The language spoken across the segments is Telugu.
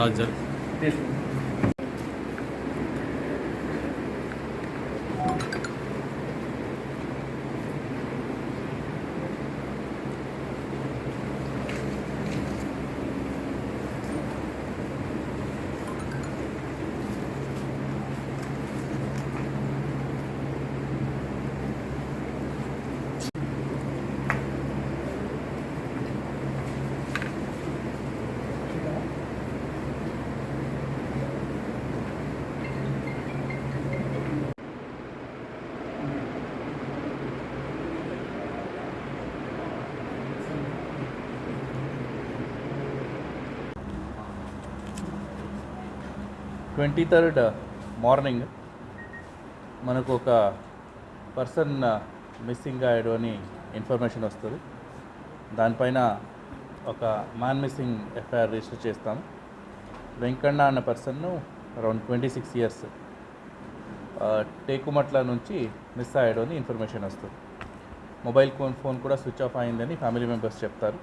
రాజర్. ట్వంటీ థర్డ్ మార్నింగ్ మనకు ఒక పర్సన్ మిస్సింగ్ అయ్యాడు అని ఇన్ఫర్మేషన్ వస్తుంది. దానిపైన ఒక మ్యాన్ మిస్సింగ్ ఎఫ్ఐఆర్ రిజిస్టర్ చేస్తాము. వెంకన్న అన్న పర్సన్ను అరౌండ్ 26 ఇయర్స్ టేకుమట్ల నుంచి మిస్ అయ్యాడు అని ఇన్ఫర్మేషన్ వస్తుంది. మొబైల్ ఫోన్ కూడా స్విచ్ ఆఫ్ అయిందని ఫ్యామిలీ మెంబర్స్ చెప్తారు.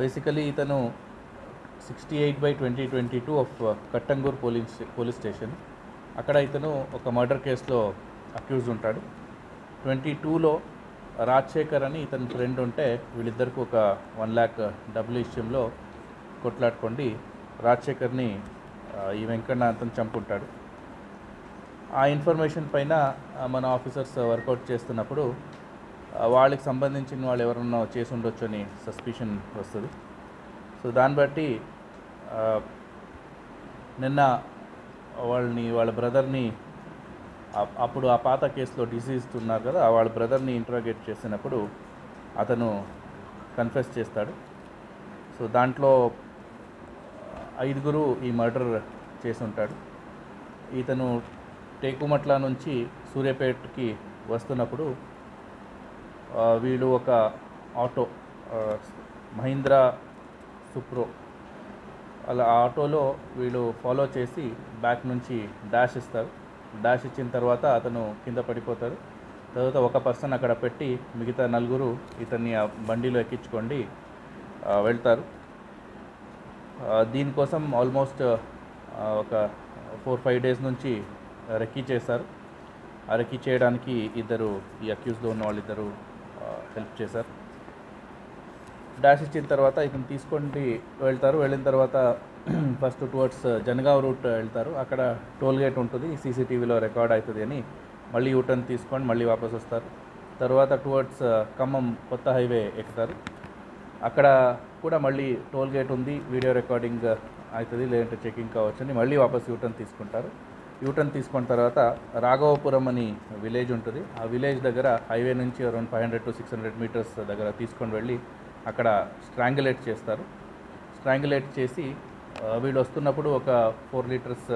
బేసికలీ ఇతను 68/2022 ఆఫ్ కట్టంగూర్ పోలీస్ స్టేషన్, అక్కడ ఇతను ఒక మర్డర్ కేసులో అక్యూజ్ ఉంటాడు. 22లో రాజశేఖర్ అని ఇతని ఫ్రెండ్ ఉంటే వీళ్ళిద్దరికి ఒక 1 lakh డబ్బుల విషయంలో కొట్లాడుకోండి రాజశేఖర్ని ఈ వెంకన్న అతను చంపుంటాడు. ఆ ఇన్ఫర్మేషన్ పైన మన ఆఫీసర్స్ వర్కౌట్ చేస్తున్నప్పుడు వాళ్ళకి సంబంధించిన వాళ్ళు ఎవరన్నా చేసి ఉండొచ్చు అని సస్పిషన్ వస్తుంది. సో దాన్ని బట్టి నిన్న వాళ్ళ బ్రదర్ని అప్పుడు ఆ పాత కేసులో డిసీజ్డ్ ఉన్నారు కదా, వాళ్ళ బ్రదర్ని ఇంట్రాగేట్ చేసినప్పుడు అతను కన్ఫెస్ చేస్తాడు. సో దాంట్లో 5 ఈ మర్డర్ చేసి ఉంటాడు. ఇతను టేకుమట్ల నుంచి సూర్యాపేటకి వస్తున్నప్పుడు వీళ్ళు ఒక ఆటో మహీంద్రా సుప్రో అలా ఆటోలో వీళ్ళు ఫాలో చేసి బ్యాక్ నుంచి డాష్ ఇస్తారు. డాష్ ఇచ్చిన తర్వాత అతను కింద పడిపోతారు. తర్వాత ఒక పర్సన్ అక్కడ పెట్టి మిగతా 4 ఇతన్ని ఆ బండిలో ఎక్కించుకోండి వెళ్తారు. దీనికోసం ఆల్మోస్ట్ ఒక 4-5 డేస్ నుంచి రెక్కీ చేశారు. ఆ రెక్కీ చేయడానికి ఈ అక్యూజ్లో ఉన్న వాళ్ళిద్దరు హెల్ప్ చేశారు. డాష్ ఇచ్చిన తర్వాత ఇతను తీసుకొని వెళ్తారు. వెళ్ళిన తర్వాత ఫస్ట్ టువర్డ్స్ జనగావ్ రూట్ వెళ్తారు. అక్కడ టోల్ గేట్ ఉంటుంది, సీసీటీవీలో రికార్డ్ అవుతుంది అని మళ్ళీ యూటర్న్ తీసుకొని మళ్ళీ వాపస్ వస్తారు. తర్వాత టువర్డ్స్ ఖమ్మం కొత్త హైవే ఎక్కుతారు. అక్కడ కూడా మళ్ళీ టోల్ గేట్ ఉంది, వీడియో రికార్డింగ్ అవుతుంది, లేదంటే చెకింగ్ కావచ్చు అని మళ్ళీ వాపస్ యూటర్న్ తీసుకుంటారు. యూటర్న్ తీసుకున్న తర్వాత రాఘవపురం అని విలేజ్ ఉంటుంది. ఆ విలేజ్ దగ్గర హైవే నుంచి అరౌండ్ 500 to 600 మీటర్స్ దగ్గర తీసుకొని వెళ్ళి అక్కడ స్ట్రాంగులేట్ చేస్తారు. స్ట్రాంగులేట్ చేసి వీళ్ళు వస్తున్నప్పుడు ఒక 4 లీటర్స్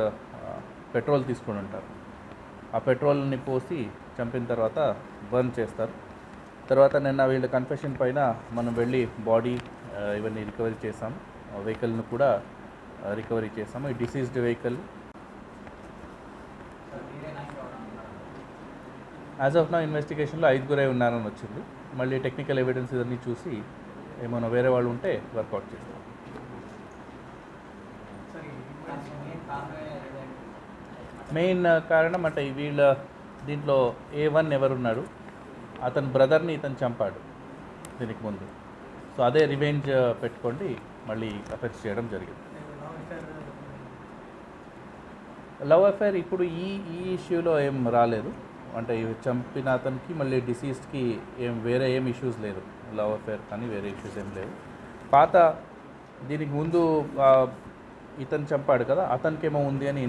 పెట్రోల్ తీసుకొని ఉంటారు. ఆ పెట్రోల్ని పోసి చంపిన తర్వాత బర్న్ చేస్తారు. తర్వాత నిన్న వీళ్ళ కన్ఫెషన్ పైన మనం వెళ్ళి బాడీ ఇవన్నీ రికవరీ చేసాము. వెహికల్ను కూడా రికవరీ చేసాము. ఈ డిసీజ్డ్ వెహికల్ యాజ్ ఆఫ్ నా ఇన్వెస్టిగేషన్లో 5 ఉన్నారని వచ్చింది. మళ్ళీ టెక్నికల్ ఎవిడెన్స్ ఇవన్నీ చూసి ఏమైనా వేరే వాళ్ళు ఉంటే వర్కౌట్ చేస్తాం. మెయిన్ కారణం అంటే వీళ్ళ దీంట్లో A1 ఎవరున్నాడు, అతని బ్రదర్ని ఇతను చంపాడు దీనికి ముందు. సో అదే రివెంజ్ పెట్టుకోండి మళ్ళీ అఫెక్ట్స్ చేయడం జరిగింది. లవ్ అఫేర్ ఇప్పుడు ఈ ఇష్యూలో ఏం రాలేదు. అంటే చంపిన అతనికి మళ్ళీ డిసీజ్డ్కి వేరే ఇష్యూస్ లేదు. లవ్ అఫేర్ కానీ వేరే ఇష్యూస్ ఏం లేవు. పాత దీనికి ముందు ఇతను చంపాడు కదా, అతనికేమో ఉంది అని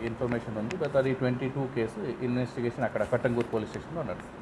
ఇన్ఫర్మేషన్ ఉంది. బట్ అది 22 కేసు ఇన్వెస్టిగేషన్ అక్కడ కట్టంగూర్ పోలీస్ స్టేషన్లో నడుస్తుంది.